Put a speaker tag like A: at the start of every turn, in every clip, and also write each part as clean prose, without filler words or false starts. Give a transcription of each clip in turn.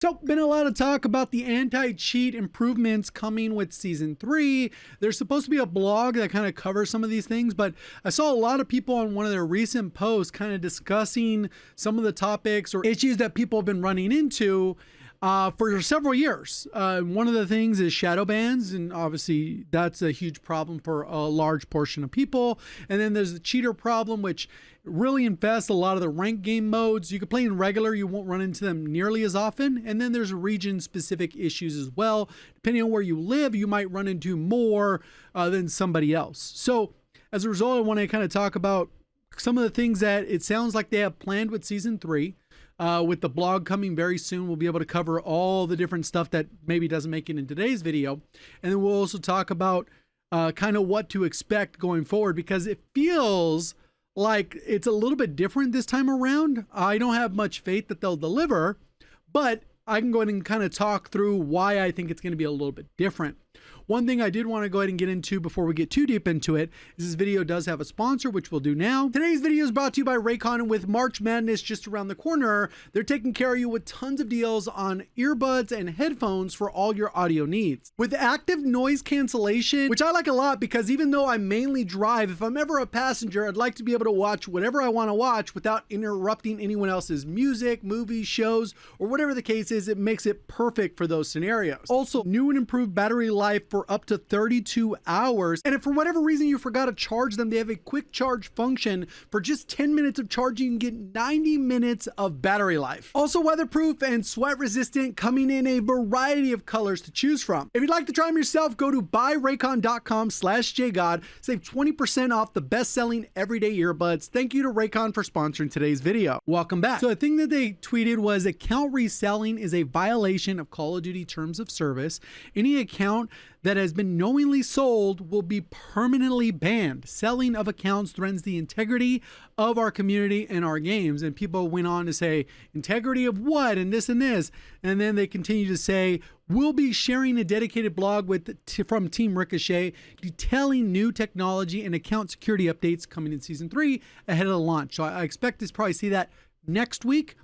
A: So, been a lot of talk about the anti-cheat improvements coming with Season 3. There's supposed to be a blog that kind of covers some of these things, but I saw a lot of people on one of their recent posts kind of discussing some of the topics or issues that people have been running into for several years. One of the things is shadow bans, and obviously that's a huge problem for a large portion of people. And then there's the cheater problem, which really infests a lot of the ranked game modes. You can play in regular, you won't run into them nearly as often. And then there's region-specific issues as well. Depending on where you live, you might run into more than somebody else. So as a result, I want to kind of talk about some of the things that it sounds like they have planned with Season 3. With the blog coming very soon, we'll be able to cover all the different stuff that maybe doesn't make it in today's video. And then we'll also talk about kind of what to expect going forward, because it feels like it's a little bit different this time around. I don't have much faith that they'll deliver, but I can go ahead and kind of talk through why I think it's going to be a little bit different. One thing I did want to go ahead and get into before we get too deep into it is this video does have a sponsor, which we'll do now. Today's video is brought to you by Raycon, and with March Madness just around the corner, they're taking care of you with tons of deals on earbuds and headphones for all your audio needs. With active noise cancellation, which I like a lot because even though I mainly drive, if I'm ever a passenger, I'd like to be able to watch whatever I want to watch without interrupting anyone else's music, movies, shows, or whatever the case is. It makes it perfect for those scenarios. Also, new and improved battery life for up to 32 hours. And if for whatever reason you forgot to charge them, they have a quick charge function. For just 10 minutes of charging, you can get 90 minutes of battery life. Also weatherproof and sweat resistant, coming in a variety of colors to choose from. If you'd like to try them yourself, go to buyraycon.com/JGOD. Save 20% off the best-selling everyday earbuds. Thank you to Raycon for sponsoring today's video. Welcome back. So the thing that they tweeted was account reselling is a violation of Call of Duty terms of service. Any account that has been knowingly sold will be permanently banned. Selling of accounts threatens the integrity of our community and our games. And people went on to say, integrity of what? And this and this. And then they continue to say, we'll be sharing a dedicated blog from Team Ricochet detailing new technology and account security updates coming in Season 3 ahead of the launch. So I expect to probably see that next week.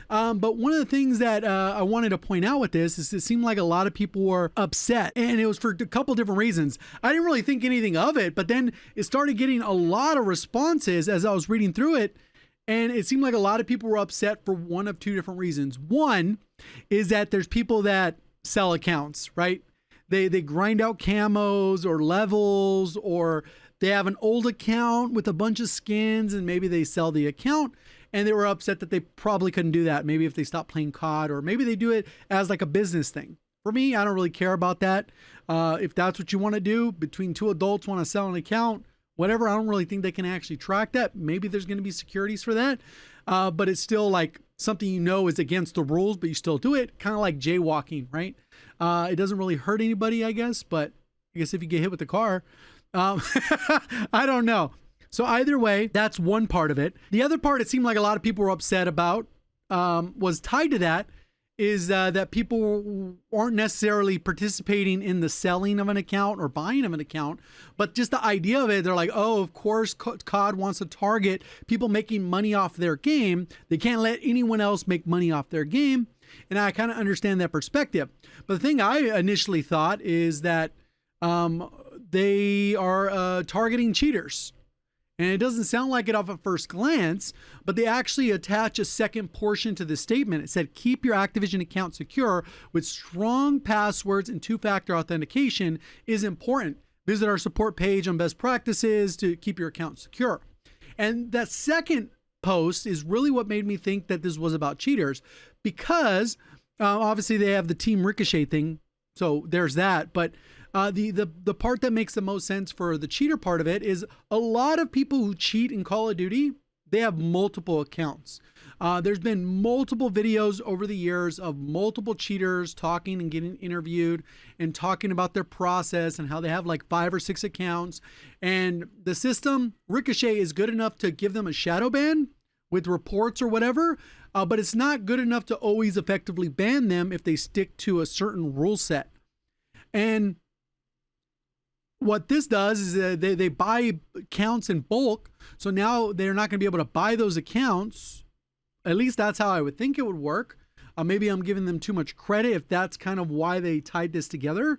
A: But one of the things that I wanted to point out with this is it seemed like a lot of people were upset, and it was for a couple different reasons. I didn't really think anything of it, but then it started getting a lot of responses as I was reading through it, and it seemed like a lot of people were upset for one of two different reasons. One is that there's people that sell accounts, right? They grind out camos or levels, or they have an old account with a bunch of skins and maybe they sell the account, and they were upset that they probably couldn't do that. Maybe if they stopped playing COD, or maybe they do it as like a business thing. For me, I don't really care about that. If that's what you want to do, between two adults want to sell an account, whatever, I don't really think they can actually track that. Maybe there's going to be securities for that. But it's still like something you know is against the rules, but you still do it. Kind of like jaywalking, right? It doesn't really hurt anybody, I guess. But I guess if you get hit with the car, I don't know. So either way, that's one part of it. The other part it seemed like a lot of people were upset about was tied to that is that people aren't necessarily participating in the selling of an account or buying of an account, but just the idea of it, they're like, oh, of course, COD wants to target people making money off their game. They can't let anyone else make money off their game. And I kind of understand that perspective. But the thing I initially thought is that they are targeting cheaters. And it doesn't sound like it off at first glance, but they actually attach a second portion to the statement. It said, keep your Activision account secure with strong passwords and two-factor authentication is important. Visit our support page on best practices to keep your account secure. And that second post is really what made me think that this was about cheaters, because obviously they have the Team Ricochet thing. So there's that. But the part that makes the most sense for the cheater part of it is a lot of people who cheat in Call of Duty, they have multiple accounts. There's been multiple videos over the years of multiple cheaters talking and getting interviewed and talking about their process and how they have like 5 or 6 accounts. And the system, Ricochet, is good enough to give them a shadow ban with reports or whatever, but it's not good enough to always effectively ban them if they stick to a certain rule set. And what this does is they buy accounts in bulk. So now they're not going to be able to buy those accounts. At least that's how I would think it would work. Maybe I'm giving them too much credit if that's kind of why they tied this together.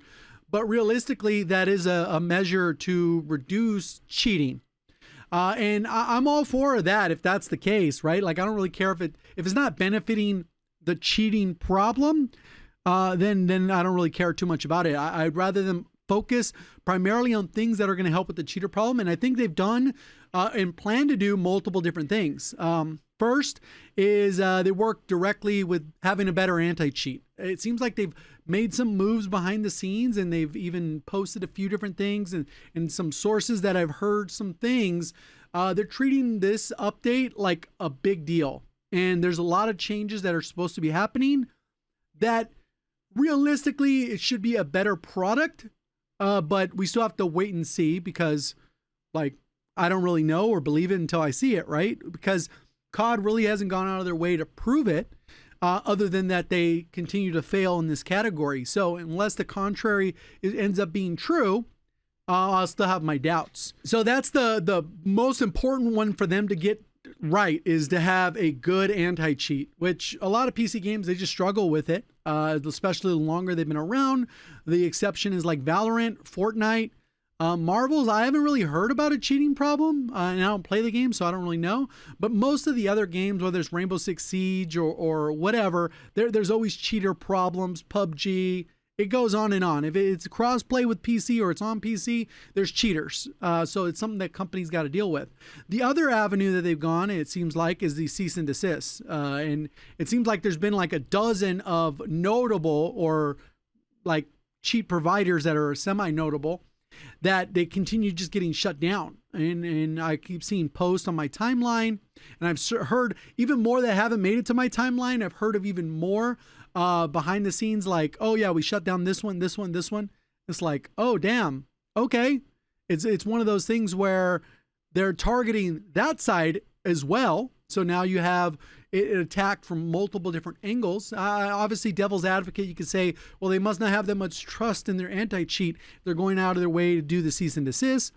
A: But realistically, that is a measure to reduce cheating. And I'm all for that if that's the case, right? Like, I don't really care if it's not benefiting the cheating problem, then I don't really care too much about it. I'd rather them focus primarily on things that are going to help with the cheater problem. And I think they've done and plan to do multiple different things. First is they work directly with having a better anti-cheat. It seems like they've made some moves behind the scenes, and they've even posted a few different things, and some sources that I've heard some things. They're treating this update like a big deal. And there's a lot of changes that are supposed to be happening that realistically it should be a better product. But we still have to wait and see, because like, I don't really know or believe it until I see it, right? Because COD really hasn't gone out of their way to prove it, other than that they continue to fail in this category. So unless the contrary ends up being true, I'll still have my doubts. So that's the most important one for them to get right, is to have a good anti-cheat, which a lot of PC games, they just struggle with it, especially the longer they've been around. The exception is like Valorant, Fortnite. Marvels, I haven't really heard about a cheating problem, and I don't play the game, so I don't really know. But most of the other games, whether it's Rainbow Six Siege or whatever, there's always cheater problems. PUBG, it goes on and on. If it's cross-play with PC or it's on PC, there's cheaters. So it's something that companies got to deal with. The other avenue that they've gone, it seems like, is the cease and desist. And it seems like there's been like a dozen of notable or like cheat providers that are semi-notable that they continue just getting shut down. And I keep seeing posts on my timeline, and I've heard even more that haven't made it to my timeline. I've heard of even more behind the scenes, like, oh yeah, we shut down this one. It's like, oh damn, okay. It's one of those things where they're targeting that side as well. So now you have it attacked from multiple different angles. Obviously, devil's advocate, you could say, well, they must not have that much trust in their anti-cheat. They're going out of their way to do the cease and desist.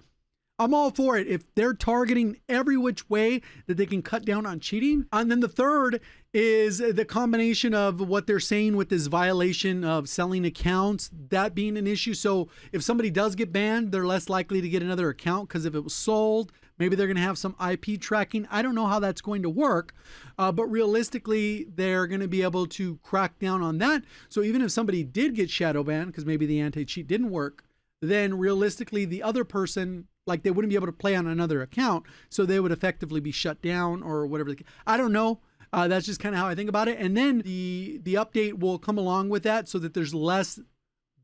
A: I'm all for it if they're targeting every which way that they can cut down on cheating. And then the third is the combination of what they're saying with this violation of selling accounts, that being an issue. So if somebody does get banned, they're less likely to get another account, because if it was sold, maybe they're going to have some IP tracking. I don't know how that's going to work, but realistically, they're going to be able to crack down on that. So even if somebody did get shadow banned, because maybe the anti-cheat didn't work, then realistically, the other person, like, they wouldn't be able to play on another account, so they would effectively be shut down or whatever. I don't know. That's just kind of how I think about it. And then the update will come along with that, so that there's less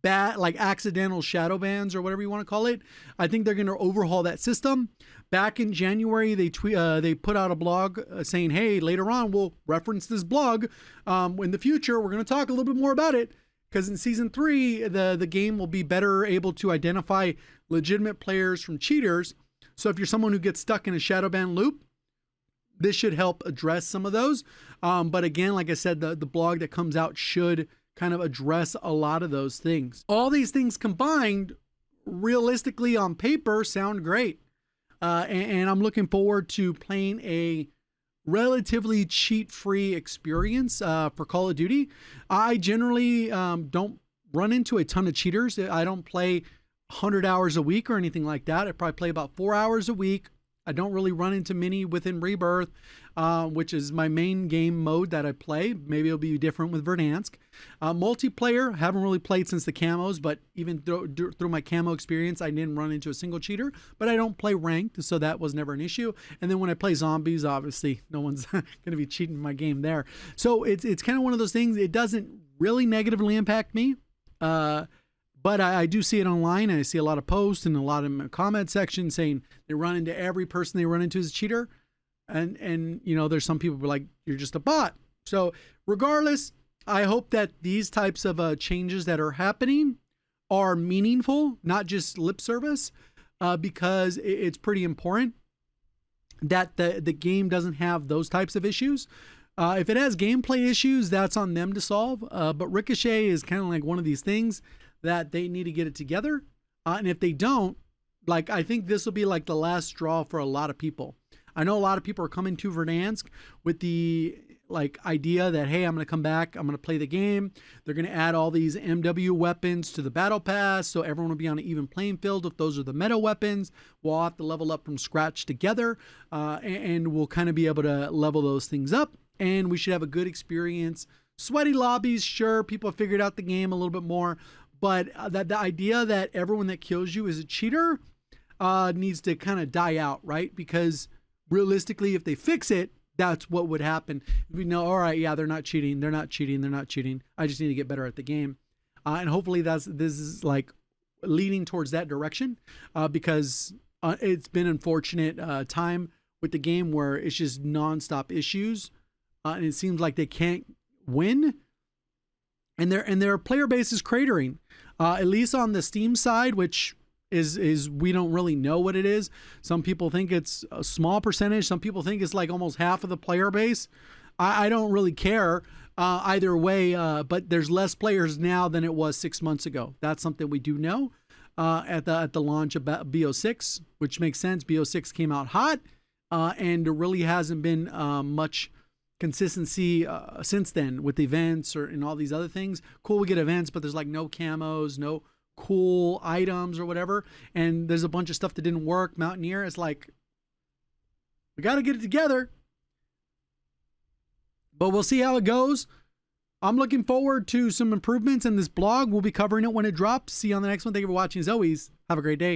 A: bad, like accidental shadow bans or whatever you want to call it. I think they're going to overhaul that system. Back in January, they put out a blog saying, hey, later on we'll reference this blog. In the future, we're going to talk a little bit more about it, because in season 3, the game will be better able to identify legitimate players from cheaters. So if you're someone who gets stuck in a shadow ban loop, this should help address some of those. But again, like I said, the blog that comes out should kind of address a lot of those things. All these things combined, realistically on paper, sound great. And I'm looking forward to playing a relatively cheat-free experience for Call of Duty. I generally don't run into a ton of cheaters. I don't play 100 hours a week or anything like that. I probably play about 4 hours a week. I don't really run into many within Rebirth, which is my main game mode that I play. Maybe it'll be different with Verdansk. Multiplayer, haven't really played since the camos, but even through my camo experience, I didn't run into a single cheater. But I don't play ranked, so that was never an issue. And then when I play zombies, obviously no one's going to be cheating my game there. So it's kind of one of those things. It doesn't really negatively impact me. But I do see it online, and I see a lot of posts and a lot of comment sections saying they run into every person they run into as a cheater. And you know, there's some people who are like, you're just a bot. So regardless, I hope that these types of changes that are happening are meaningful, not just lip service, because it's pretty important that the game doesn't have those types of issues. If it has gameplay issues, that's on them to solve. But Ricochet is kind of like one of these things that they need to get it together. And if they don't, like, I think this will be like the last straw for a lot of people. I know a lot of people are coming to Verdansk with the like idea that, hey, I'm going to come back, I'm going to play the game. They're going to add all these MW weapons to the battle pass, so everyone will be on an even playing field. If those are the meta weapons, we'll all have to level up from scratch together, and we'll kind of be able to level those things up, and we should have a good experience. Sweaty lobbies, sure, people have figured out the game a little bit more, but that the idea that everyone that kills you is a cheater needs to kind of die out, right? Because realistically, if they fix it, that's what would happen. We know, all right, yeah, they're not cheating. They're not cheating. They're not cheating. I just need to get better at the game. And hopefully this is like leading towards that direction, because it's been unfortunate time with the game where it's just nonstop issues. And it seems like they can't win. And their player base is cratering, at least on the Steam side, which is we don't really know what it is. Some people think it's a small percentage. Some people think it's like almost half of the player base. I don't really care either way, but there's less players now than it was 6 months ago. That's something we do know at the launch of BO6, which makes sense. BO6 came out hot, and there really hasn't been much consistency since then with events and all these other things. Cool, we get events, but there's like no camos, no cool items or whatever, and there's a bunch of stuff that didn't work. Mountaineer, it's like, we got to get it together, but we'll see how it goes. I'm looking forward to some improvements in this blog. We'll be covering it when it drops. See you on the next one. Thank you for watching. As always, have a great day.